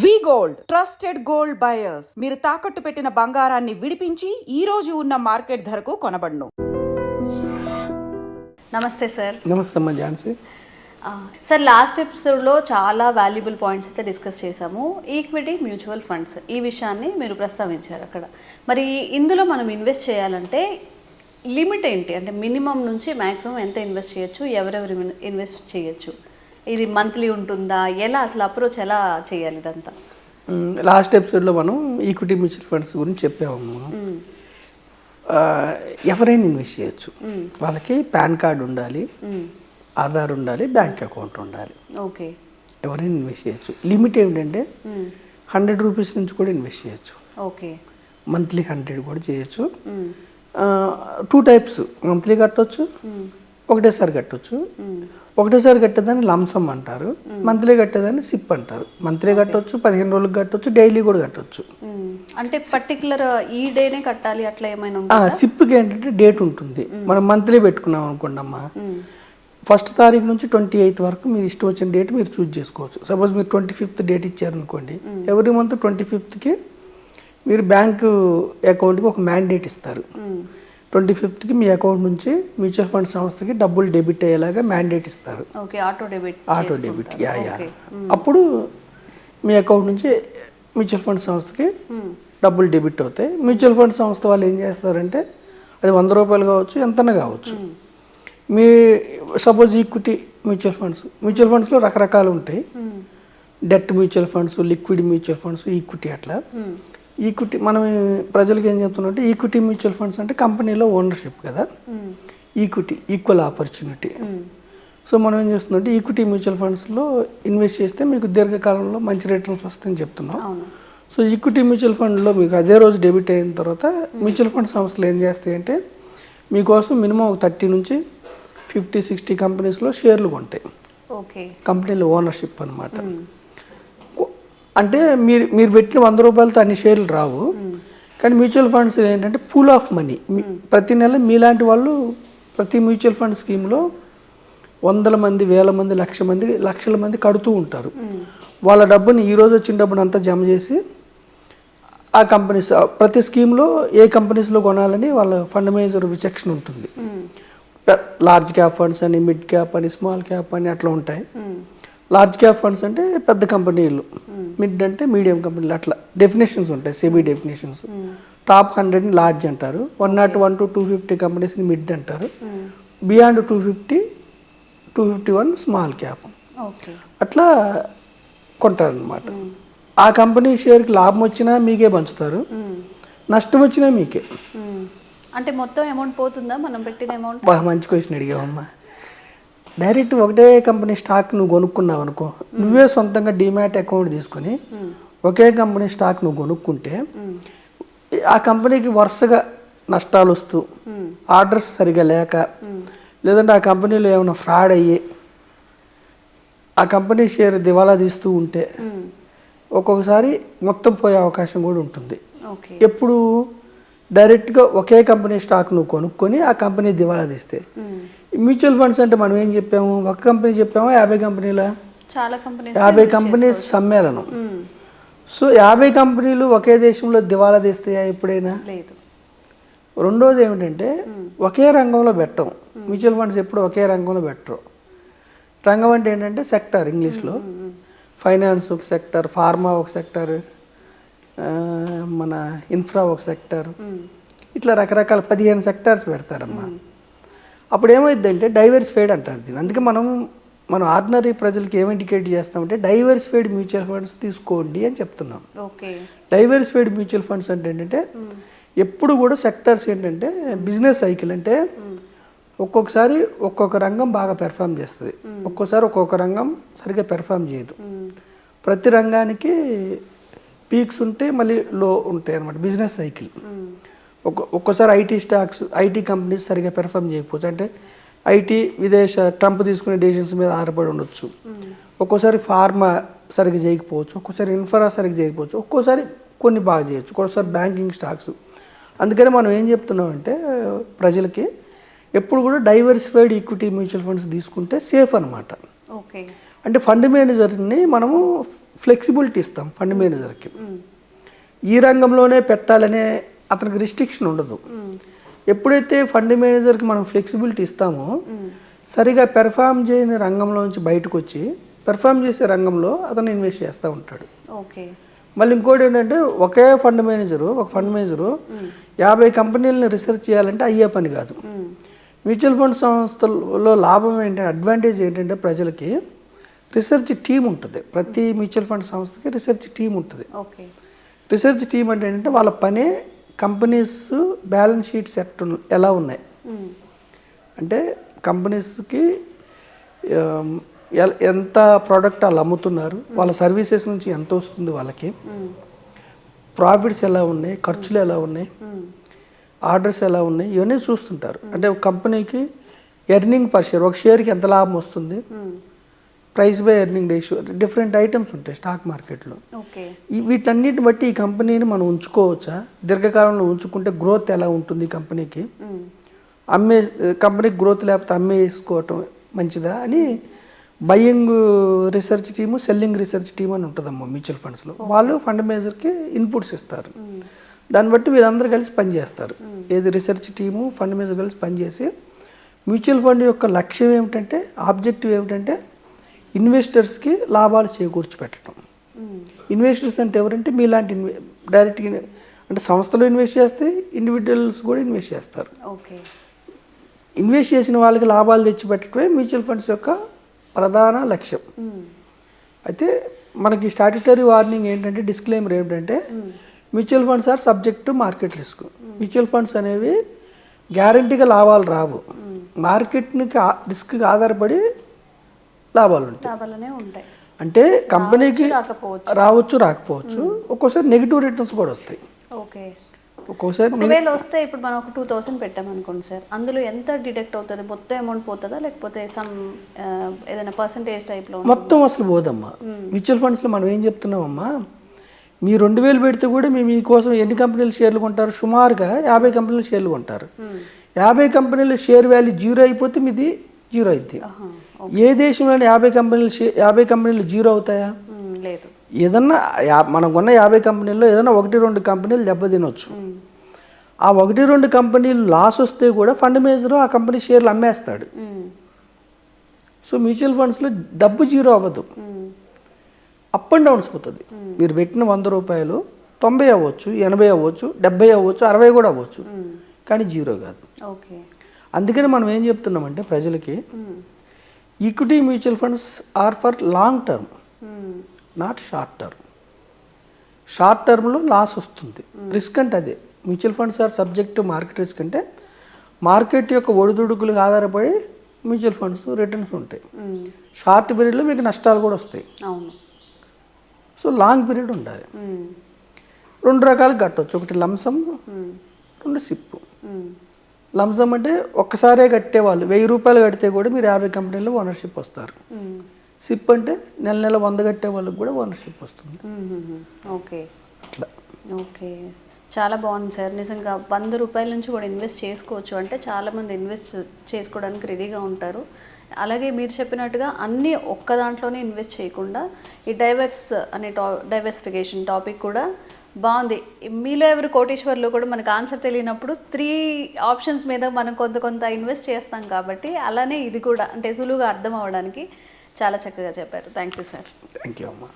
వి gold trusted gold buyers మీరు తాకట్టు పెట్టిన బంగారాన్ని విడిపించి ఈ రోజు ఉన్న మార్కెట్ ధరకు కొనబడును. నమస్తే సార్. నమస్తే అమ్మా ఝాన్సీ. సార్ లాస్ట్ ఎపిసోడ్లో చాలా వాల్యుబుల్ పాయింట్స్ అయితే డిస్కస్ చేసాము. ఈక్విటీ మ్యూచువల్ ఫండ్స్ ఈ విషయాన్ని మీరు ప్రస్తావించారు అక్కడ. మరి ఇందులో మనం ఇన్వెస్ట్ చేయాలంటే లిమిట్ ఏంటి, అంటే మినిమం నుంచి మ్యాక్సిమం ఎంత ఇన్వెస్ట్ చేయొచ్చు, ఎవరెవరు ఇన్వెస్ట్ చేయొచ్చు, ఇది మంత్లీ ఉంటుందా, ఎలా అసలు అప్రోచ్ ఎలా చేయాలి ఇదంతా? లాస్ట్ ఎపిసోడ్లో మనం ఈక్విటీ మ్యూచువల్ ఫండ్స్ గురించి చెప్పాము. ఎవరైనా ఇన్వెస్ట్ చేయొచ్చు. వాళ్ళకి పాన్ కార్డు ఉండాలి, ఆధార్ ఉండాలి, బ్యాంక్ అకౌంట్ ఉండాలి. ఓకే, ఎవరైనా ఇన్వెస్ట్ చేయొచ్చు. లిమిట్ ఏమిటంటే 100 రూపీస్ నుంచి కూడా ఇన్వెస్ట్ చేయొచ్చు. ఓకే, మంత్లీ 100 కూడా చేయొచ్చు. 2 టైప్స్, మంత్లీ కట్టొచ్చు, ఒకటేసారి కట్టొచ్చు. ఒకటేసారి కట్టేదాన్ని లంసమ్ అంటారు, మంత్లీ కట్టేదాన్ని సిప్ అంటారు. మంత్లీ కట్టొచ్చు, 15 రోజులకు కట్టొచ్చు, డైలీ కూడా కట్టొచ్చు. అంటే పర్టికులర్ ఈ డేనే కట్టాలి అట్లా ఏమైనా ఉంటుందా? సిప్కి ఏంటంటే డేట్ ఉంటుంది. మనం మంత్లీ పెట్టుకున్నాం అనుకోండి అమ్మా, 1st తారీఖు నుంచి 28th వరకు మీరు ఇష్టం వచ్చిన డేట్ మీరు చూజ్ చేసుకోవచ్చు. సపోజ్ మీరు 25th డేట్ ఇచ్చారనుకోండి, ఎవ్రీ మంత్ 25th మీరు బ్యాంకు అకౌంట్కి ఒక మ్యాండేట్ ఇస్తారు. 25th మీ అకౌంట్ నుంచి మ్యూచువల్ ఫండ్ సంస్థకి డబ్బులు డెబిట్ అయ్యేలాగా మ్యాండేట్ ఇస్తారు. Auto debit yeah. అప్పుడు మీ అకౌంట్ నుంచి మ్యూచువల్ ఫండ్ సంస్థకి డబ్బులు డెబిట్ అవుతాయి. మ్యూచువల్ ఫండ్ సంస్థ వాళ్ళు ఏం చేస్తారంటే, అది 100 రూపాయలు కావచ్చు, ఎంతనా కావచ్చు. మీ సపోజ్ ఈక్విటీ మ్యూచువల్ ఫండ్స్లో రకరకాలు ఉంటాయి. Debt mutual funds, liquid mutual funds, equity అట్లా. ఈక్విటీ మనం ప్రజలకు ఏం చెప్తున్నట్టు, ఈక్విటీ మ్యూచువల్ ఫండ్స్ అంటే కంపెనీలో ఓనర్షిప్ కదా. Equity equal opportunity. సో మనం ఏం చేస్తుందంటే ఈక్విటీ మ్యూచువల్ ఫండ్స్లో ఇన్వెస్ట్ చేస్తే మీకు దీర్ఘకాలంలో మంచి రిటర్న్స్ వస్తాయని చెప్తున్నాం. సో ఈక్విటీ మ్యూచువల్ ఫండ్లో మీకు అదే రోజు డెబిట్ అయిన తర్వాత మ్యూచువల్ ఫండ్ సంస్థలు ఏం చేస్తాయంటే మీకోసం మినిమం 30 నుంచి 50-60 కంపెనీస్లో షేర్లు కొంటాయి. కంపెనీలో ఓనర్షిప్ అనమాట. అంటే మీరు పెట్టిన 100 రూపాయలతో అన్ని షేర్లు రావు. కానీ మ్యూచువల్ ఫండ్స్ ఏంటంటే పూల్ ఆఫ్ మనీ. ప్రతి నెల మీలాంటి వాళ్ళు ప్రతి మ్యూచువల్ ఫండ్ స్కీమ్లో 100 మంది, 1000 మంది, లక్షల మంది కడుతూ ఉంటారు. వాళ్ళ డబ్బుని ఈరోజు వచ్చిన డబ్బుని అంతా జమ చేసి ఆ కంపెనీస్, ప్రతి స్కీమ్లో ఏ కంపెనీస్లో కొనాలని వాళ్ళ ఫండ్ మేనేజర్ విచక్షణ ఉంటుంది. లార్జ్ క్యాప్ ఫండ్స్ అని, మిడ్ క్యాప్ అని, స్మాల్ క్యాప్ అని అట్లా ఉంటాయి. లార్జ్ క్యాప్ ఫండ్స్ అంటే పెద్ద కంపెనీలు, మిడ్ అంటే మీడియం కంపెనీలు, అట్లా డెఫినేషన్స్ ఉంటాయి, సెబీ డెఫినేషన్స్. టాప్ 100ని లార్జ్ అంటారు, 101 to 250 కంపెనీస్ని మిడ్ అంటారు, బియాండ్ 250, 251 స్మాల్ క్యాప్. అట్లా కొంటారనమాట. ఆ కంపెనీ షేర్కి లాభం వచ్చినా మీకే పంచుతారు, నష్టం వచ్చినా మీకే. అంటే మొత్తం అమౌంట్ పోతుందా మనం పెట్టిన అమౌంట్? మంచి క్వశ్చన్ అడిగావమ్మా. డైరెక్ట్ ఒకటే కంపెనీ స్టాక్ నువ్వు కొనుక్కున్నావు అనుకో, నువ్వే సొంతంగా డిమాట్ అకౌంట్ తీసుకొని ఒకే కంపెనీ స్టాక్ నువ్వు కొనుక్కుంటే ఆ కంపెనీకి వరుసగా నష్టాలు వస్తూ, ఆర్డర్స్ సరిగా లేక, లేదంటే ఆ కంపెనీలో ఏమైనా ఫ్రాడ్ అయ్యి ఆ కంపెనీ షేర్ దివాలా తీస్తూ ఉంటే ఒక్కొక్కసారి మొత్తం పోయే అవకాశం కూడా ఉంటుంది. ఎప్పుడు డైరెక్ట్గా ఒకే కంపెనీ స్టాక్ నువ్వు కొనుక్కొని ఆ కంపెనీ దివాలా తీస్తే. మ్యూచువల్ ఫండ్స్ అంటే మనం ఏం చెప్పాము, ఒక కంపెనీ చెప్పాము, 50 కంపెనీల 50 కంపెనీ సమ్మేళనం. సో 50 కంపెనీలు ఒకే దేశంలో దివాలా తీస్తాయా ఎప్పుడైనా? లేదు. రెండోది ఏమిటంటే ఒకే రంగంలో పెట్టం. మ్యూచువల్ ఫండ్స్ ఎప్పుడు ఒకే రంగంలో పెట్టరు. రంగం అంటే ఏంటంటే సెక్టర్, ఇంగ్లీష్లో ఫైనాన్స్ ఒక సెక్టర్, ఫార్మా ఒక సెక్టర్, మన ఇన్ఫ్రా ఒక సెక్టర్, ఇట్లా రకరకాల 15 సెక్టార్స్ పెడతారమ్మా. అప్పుడు ఏమైందంటే డైవర్సిఫైడ్ అంటారు దీన్ని. అందుకే మనం ఆర్డినరీ ప్రజలకి ఏం ఇండికేట్ చేస్తామంటే డైవర్సిఫైడ్ మ్యూచువల్ ఫండ్స్ తీసుకోండి అని చెప్తున్నాం. డైవర్సిఫైడ్ మ్యూచువల్ ఫండ్స్ అంటే ఏంటంటే ఎప్పుడు కూడా సెక్టార్స్ ఏంటంటే బిజినెస్ సైకిల్ అంటే ఒక్కొక్కసారి ఒక్కొక్క రంగం బాగా పెర్ఫామ్ చేస్తుంది, ఒక్కోసారి ఒక్కొక్క రంగం సరిగ్గా పెర్ఫామ్ చేయదు. ప్రతి రంగానికి పీక్స్ ఉంటాయి, మళ్ళీ లో ఉంటాయి అన్నమాట, బిజినెస్ సైకిల్. ఒక్కోసారి ఐటీ కంపెనీస్ సరిగ్గా పెర్ఫామ్ చేయకపోవచ్చు. అంటే ఐటీ ట్రంప్ తీసుకునే డెసిషన్స్ మీద ఆధారపడి ఉండొచ్చు. ఒక్కోసారి ఫార్మా సరిగ్గా చేయకపోవచ్చు, ఒక్కోసారి ఇన్ఫ్రా సరిగ్గా చేయకపోవచ్చు, ఒక్కోసారి కొన్ని బాగా చేయొచ్చు, ఒక్కోసారి బ్యాంకింగ్ స్టాక్స్. అందుకని మనం ఏం చెప్తున్నామంటే ప్రజలకి ఎప్పుడు కూడా డైవర్సిఫైడ్ ఈక్విటీ మ్యూచువల్ ఫండ్స్ తీసుకుంటే సేఫ్ అనమాట. అంటే ఫండ్ మేనేజర్ని మనము ఫ్లెక్సిబిలిటీ ఇస్తాం ఫండ్ మేనేజర్కి. ఈ రంగంలోనే పెట్టాలనే అతనికి రిస్ట్రిక్షన్ ఉండదు. ఎప్పుడైతే ఫండ్ మేనేజర్కి మనం ఫ్లెక్సిబిలిటీ ఇస్తామో సరిగా పెర్ఫామ్ చేయని రంగంలోంచి బయటకు వచ్చి పెర్ఫామ్ చేసే రంగంలో అతను ఇన్వెస్ట్ చేస్తూ ఉంటాడు. ఓకే. మళ్ళీ ఇంకోటి ఏంటంటే ఒక ఫండ్ మేనేజరు 50 కంపెనీలని రీసెర్చ్ చేయాలంటే అయ్యే పని కాదు. మ్యూచువల్ ఫండ్ సంస్థల్లో లాభం ఏంటంటే, అడ్వాంటేజ్ ఏంటంటే ప్రజలకి రీసెర్చ్ టీం ఉంటుంది. ప్రతి మ్యూచువల్ ఫండ్ సంస్థకి రీసెర్చ్ టీం ఉంటుంది. ఓకే. రీసెర్చ్ టీం అంటే ఏంటంటే వాళ్ళ పనే కంపెనీస్ బ్యాలెన్స్ షీట్స్ ఎలా ఉన్నాయి అంటే కంపెనీస్కి ఎంత ప్రోడక్ట్ వాళ్ళు అమ్ముతున్నారు, వాళ్ళ సర్వీసెస్ నుంచి ఎంత వస్తుంది, వాళ్ళకి ప్రాఫిట్స్ ఎలా ఉన్నాయి, ఖర్చులు ఎలా ఉన్నాయి, ఆర్డర్స్ ఎలా ఉన్నాయి, ఇవన్నీ చూస్తుంటారు. అంటే ఒక కంపెనీకి ఎర్నింగ్ పర్ షేర్, ఒక షేర్కి ఎంత లాభం వస్తుంది, price by earning ratio, different items ఉంటాయి స్టాక్ మార్కెట్లో. వీటన్నిటిని బట్టి ఈ కంపెనీని మనం ఉంచుకోవచ్చా, దీర్ఘకాలంలో ఉంచుకుంటే గ్రోత్ ఎలా ఉంటుంది ఈ కంపెనీకి, కంపెనీకి గ్రోత్ లేకపోతే అమ్మేసుకోవటం మంచిదా అని buying research team, selling research team అని ఉంటుందమ్మా మ్యూచువల్ ఫండ్స్లో. వాళ్ళు ఫండ్ మేనేజర్కి ఇన్పుట్స్ ఇస్తారు. దాన్ని బట్టి వీళ్ళందరూ కలిసి పనిచేస్తారు. ఏది రీసెర్చ్ టీము, ఫండ్ మేనేజర్ కలిసి పనిచేసి మ్యూచువల్ ఫండ్ యొక్క లక్ష్యం ఏమిటంటే, ఆబ్జెక్టివ్ ఏమిటంటే ఇన్వెస్టర్స్కి లాభాలు చేకూర్చి పెట్టడం. ఇన్వెస్టర్స్ అంటే ఎవరంటే మీలాంటి డైరెక్ట్గా అంటే సంస్థలు ఇన్వెస్ట్ చేస్తే ఇండివిజువల్స్ కూడా ఇన్వెస్ట్ చేస్తారు. ఇన్వెస్ట్ చేసిన వాళ్ళకి లాభాలు తెచ్చిపెట్టడమే మ్యూచువల్ ఫండ్స్ యొక్క ప్రధాన లక్ష్యం. అయితే మనకి స్టాట్యుటరీ వార్నింగ్ ఏంటంటే, డిస్క్లైమర్ ఏమిటంటే, mutual funds are subject to market risk. Mutual funds అనేవి గ్యారంటీగా లాభాలు రావు, మార్కెట్ని రిస్క్కి ఆధారపడి లాభాలు ఉంటాయి. అంటే కంపెనీకి రావచ్చు రాకపోవచ్చు, ఒక్కోసారి నెగిటివ్ రిటర్న్స్ కూడా వస్తాయి. ఒక్కోసారి ఒకవేళ వస్తే ఇప్పుడు మనం ఒక 2000 పెట్టామనుకోండి సార్, అందులో ఎంత డిడక్ట్ అవుతుంది, మొత్తం అమౌంట్ పోతుందా లేకపోతే సమ్ ఏదైనా పర్సంటేజ్ టైప్లో? మొత్తం అసలు పోదమ్మా. మ్యూచువల్ ఫండ్స్లో మనం ఏం చెప్తున్నామమ్మా, మీ 2000 పెడితే కూడా మేము మీకోసం ఎన్ని కంపెనీలు షేర్లు కొంటారు, సుమారుగా 50 కంపెనీలు షేర్లు కొంటారు. 50 కంపెనీల షేర్ వాల్యూ 0 అయిపోతే మీది 0 అయింది. ఏ దేశంలోని 50 కంపెనీలు 0 అవుతాయా? లేదు. ఏదన్నా మనం కొన్న 50 కంపెనీల్లో ఏదైనా 1-2 కంపెనీలు దెబ్బతినొచ్చు. ఆ 1-2 కంపెనీలు లాస్ వస్తే కూడా ఫండ్ మేనేజర్ ఆ కంపెనీ షేర్లు అమ్మేస్తాడు. సో మ్యూచువల్ ఫండ్స్లో డబ్బు 0 అవ్వదు, అప్ అండ్ డౌన్స్ పోతుంది. మీరు పెట్టిన 100 రూపాయలు 90 అవ్వచ్చు, 80 అవ్వచ్చు, 70 అవ్వచ్చు, 60 కూడా అవ్వచ్చు, కానీ 0 కాదు. అందుకని మనం ఏం చెప్తున్నామంటే ప్రజలకి, equity mutual funds are for long term, not short term. Short టర్మ్లో లాస్ వస్తుంది, రిస్క్ అంటే అదే. Mutual funds are subject to market risk అంటే మార్కెట్ యొక్క ఒడిదుడుకులకు ఆధారపడి మ్యూచువల్ ఫండ్స్ రిటర్న్స్ ఉంటాయి. షార్ట్ పీరియడ్లో మీకు నష్టాలు కూడా వస్తాయి. సో లాంగ్ పీరియడ్ ఉండాలి. 2 రకాలు కట్టవచ్చు, ఒకటి లంసమ్, 2 సిప్. లంసమ్ అంటే ఒక్కసారే కట్టేవాళ్ళు 1000 రూపాయలు కడితే కూడా మీరు 50 కంపెనీలో ఓనర్షిప్ వస్తారు. సిప్ అంటే నెల 100 కట్టే వాళ్ళకి కూడా ఓనర్షిప్ వస్తుంది. అట్లా. చాలా బాగుంది సార్. నిజంగా 100 రూపాయల నుంచి కూడా ఇన్వెస్ట్ చేసుకోవచ్చు అంటే చాలామంది ఇన్వెస్ట్ చేసుకోవడానికి రెడీగా ఉంటారు. అలాగే మీరు చెప్పినట్టుగా అన్నీ ఒక్క దాంట్లోనే ఇన్వెస్ట్ చేయకుండా ఈ డైవర్సిఫికేషన్ టాపిక్ కూడా బాగుంది. మీలో ఎవరు కోటీశ్వర్లో కూడా మనకు ఆన్సర్ తెలియనప్పుడు 3 ఆప్షన్స్ మీద మనం కొంత ఇన్వెస్ట్ చేస్తాం కాబట్టి అలానే ఇది కూడా అంటే సులువుగా అర్థం అవ్వడానికి చాలా చక్కగా చెప్పారు. Thank you sir. Thank you అమ్మా.